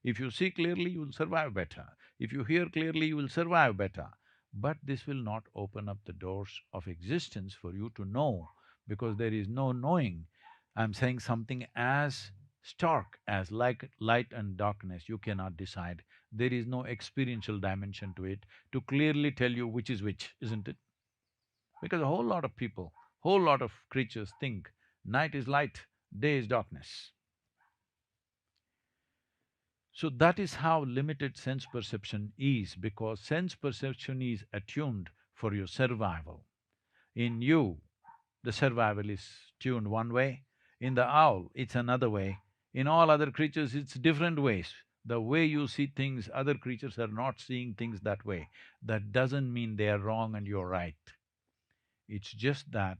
If you see clearly, you will survive better. If you hear clearly, you will survive better. But this will not open up the doors of existence for you to know, because there is no knowing. I'm saying something as stark as like light and darkness, you cannot decide. There is no experiential dimension to it to clearly tell you which is which, isn't it? Because a whole lot of people, whole lot of creatures think night is light, day is darkness. So that is how limited sense perception is, because sense perception is attuned for your survival. In you, the survival is tuned one way, in the owl, it's another way, in all other creatures, it's different ways. The way you see things, other creatures are not seeing things that way. That doesn't mean they are wrong and you're right. It's just that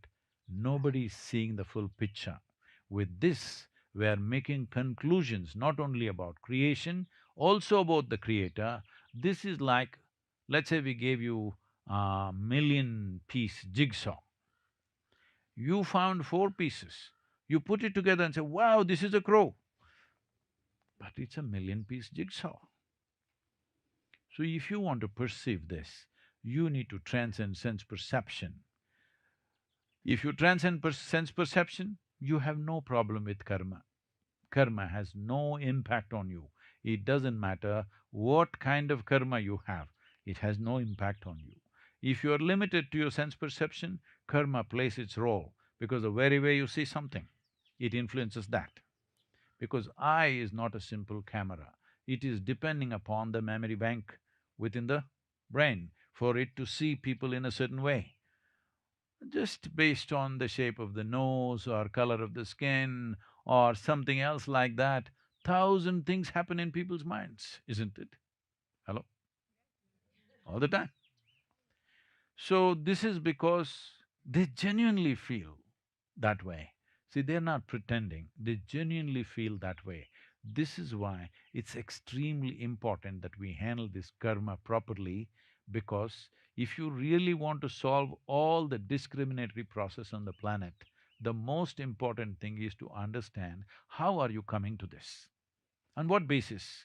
nobody is seeing the full picture. With this, we are making conclusions not only about creation, also about the creator. This is like, let's say we gave you a million-piece jigsaw. You found four pieces. You put it together and say, wow, this is a crow. But it's a million-piece jigsaw. So if you want to perceive this, you need to transcend sense perception. If you transcend sense perception, you have no problem with karma. Karma has no impact on you. It doesn't matter what kind of karma you have, it has no impact on you. If you are limited to your sense perception, karma plays its role, because the very way you see something, it influences that. Because eye is not a simple camera, it is depending upon the memory bank within the brain for it to see people in a certain way. Just based on the shape of the nose or color of the skin or something else like that, thousand things happen in people's minds, isn't it? Hello? All the time. So this is because they genuinely feel that way. See, they're not pretending, they genuinely feel that way. This is why it's extremely important that we handle this karma properly, because if you really want to solve all the discriminatory process on the planet, the most important thing is to understand how are you coming to this? On what basis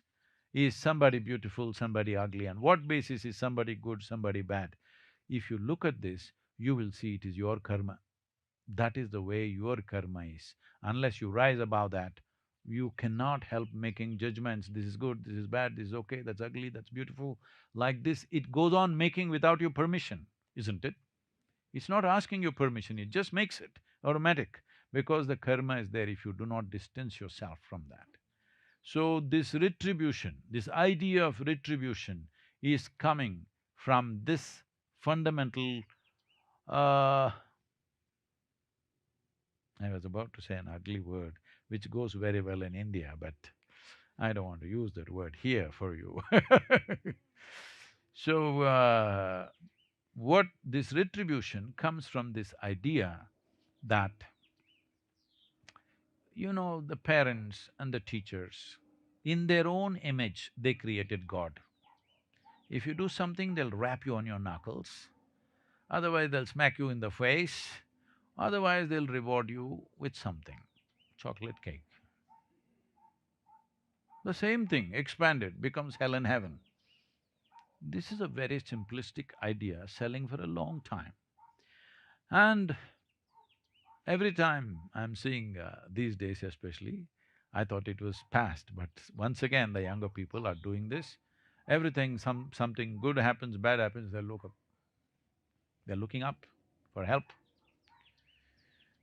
is somebody beautiful, somebody ugly? On what basis is somebody good, somebody bad? If you look at this, you will see it is your karma. That is the way your karma is. Unless you rise above that, you cannot help making judgments, this is good, this is bad, this is okay, that's ugly, that's beautiful. Like this, it goes on making without your permission, isn't it? It's not asking your permission, it just makes it automatic, because the karma is there if you do not distance yourself from that. So this retribution, this idea of retribution is coming from this fundamental, uh, I was about to say an ugly word, which goes very well in India, but I don't want to use that word here for you. So, what this retribution comes from this idea that, the parents and the teachers, in their own image, they created God. If you do something, they'll rap you on your knuckles, otherwise they'll smack you in the face, otherwise they'll reward you with something, chocolate cake. The same thing expanded becomes hell and heaven. This is a very simplistic idea selling for a long time. And every time I'm seeing these days especially, I thought it was past, but once again the younger people are doing this. Everything, something good happens, bad happens, they look up. They're looking up for help.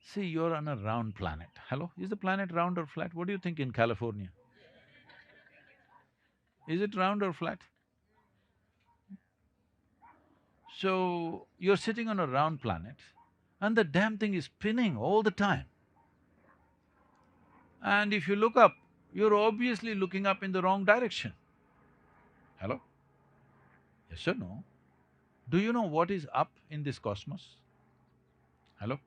See, you're on a round planet. Hello? Is the planet round or flat? What do you think in California? Is it round or flat? So, you're sitting on a round planet and the damn thing is spinning all the time. And if you look up, you're obviously looking up in the wrong direction. Hello? Yes or no? Do you know what is up in this cosmos? Hello?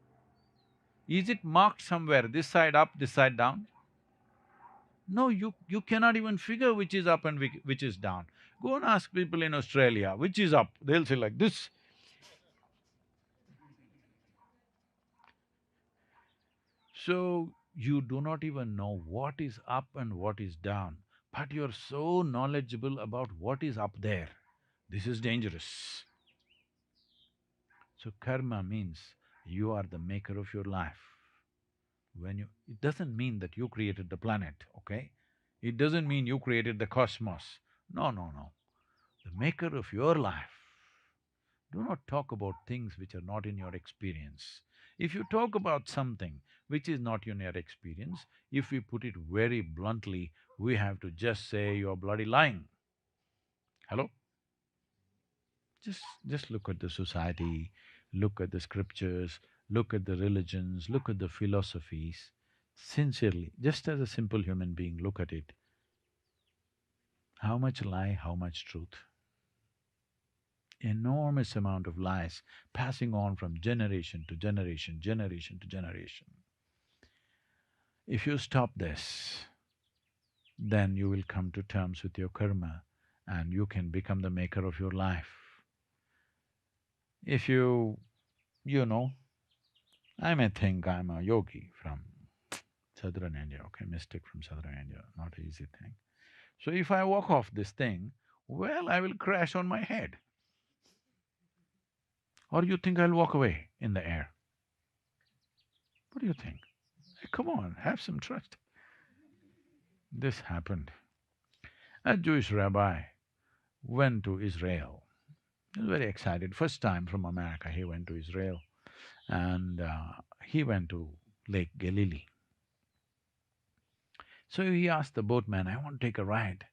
Is it marked somewhere, this side up, this side down? No, you cannot even figure which is up and which is down. Go and ask people in Australia, which is up? They'll say like this. So, you do not even know what is up and what is down. but you're so knowledgeable about what is up there. This is dangerous. So karma means you are the maker of your life. It doesn't mean that you created the planet, okay? It doesn't mean you created the cosmos. No, no, no. The maker of your life. Do not talk about things which are not in your experience. If you talk about something which is not in your experience, if we put it very bluntly, we have to just say you're bloody lying. Hello? Just look at the society, look at the scriptures, look at the religions, look at the philosophies. Sincerely, just as a simple human being, look at it. How much lie, how much truth? Enormous amount of lies passing on from generation to generation, generation to generation. If you stop this, then you will come to terms with your karma and you can become the maker of your life. If you know, I may think I'm a yogi from southern India, okay, mystic from southern India, not an easy thing. So if I walk off this thing, well, I will crash on my head. Or you think I'll walk away in the air? What do you think? Hey, come on, have some trust. This happened. A Jewish rabbi went to Israel. He was very excited. First time from America, he went to Israel and he went to Lake Galilee. So he asked the boatman, I want to take a ride.